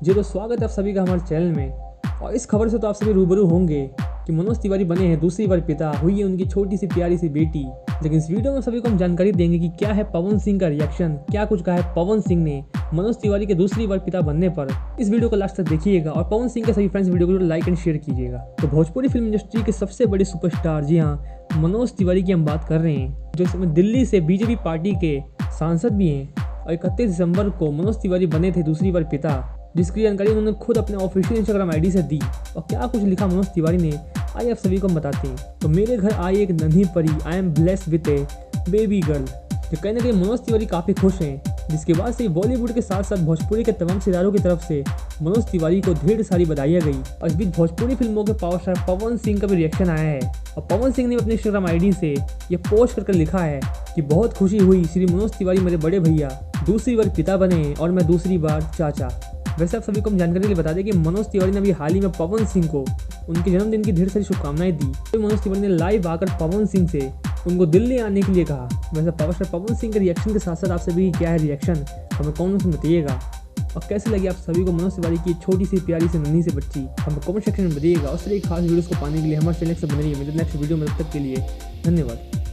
जी तो स्वागत है आप सभी का हमारे चैनल में। और इस खबर से तो आप सभी रूबरू होंगे कि मनोज तिवारी बने हैं दूसरी बार पिता, हुई है उनकी छोटी सी प्यारी सी बेटी। लेकिन इस वीडियो में सभी को हम जानकारी देंगे कि क्या है पवन सिंह का रिएक्शन, क्या कुछ कहा है पवन सिंह ने मनोज तिवारी के दूसरी बार पिता बनने पर। इस वीडियो को लास्ट तक देखिएगा और पवन सिंह के सभी फ्रेंड्स वीडियो को लाइक एंड शेयर कीजिएगा। तो भोजपुरी फिल्म इंडस्ट्री के सबसे बड़े सुपरस्टार, जी हाँ, मनोज तिवारी की हम बात कर रहे हैं, जो इस समय दिल्ली से बीजेपी पार्टी के सांसद भी हैं। और 31 दिसंबर को मनोज तिवारी बने थे दूसरी बार पिता, जिसकी जानकारी उन्होंने खुद अपने ऑफिशियल इंस्टाग्राम आईडी से दी। और क्या कुछ लिखा मनोज तिवारी ने, आइए आप सभी को हम बताते हैं। तो मेरे घर आई एक नन्ही परी, I am blessed with A baby girl. तो कहीं ना कहीं मनोज तिवारी काफ़ी खुश हैं, जिसके बाद से बॉलीवुड के साथ साथ भोजपुरी के तमाम सितारों की तरफ से मनोज तिवारी को ढेर सारी बधाइयाँ गई। और इस बीच भोजपुरी फिल्मों के पावर स्टार पवन सिंह का भी रिएक्शन आया है। और पवन सिंह ने अपने इंस्टाग्राम आईडी से ये पोस्ट करके लिखा है कि बहुत खुशी हुई, श्री मनोज तिवारी मेरे बड़े भैया दूसरी बार पिता बने और मैं दूसरी बार चाचा। वैसे आप सभी को हम जानकारी के लिए बता दें कि मनोज तिवारी ने अभी हाल ही में पवन सिंह को उनके जन्मदिन की ढेर सारी शुभकामनाएं दी। तो मनोज तिवारी ने लाइव आकर पवन सिंह से उनको दिल्ली आने के लिए कहा। वैसे पावर स्टार पवन सिंह के रिएक्शन के साथ साथ आप सभी क्या है रिएक्शन, हमें कमेंट में बताइएगा। और कैसे लगी आप सभी को मनोज तिवारी की छोटी सी प्यारी सी नन्ही सी बच्ची, हमें कमेंट सेक्शन में बताइएगा। उस तरह की खास वीडियोस को पाने के लिए हमारे चैनल से बने रहिए। मेरे नेक्स्ट वीडियो में, तब तक के लिए धन्यवाद।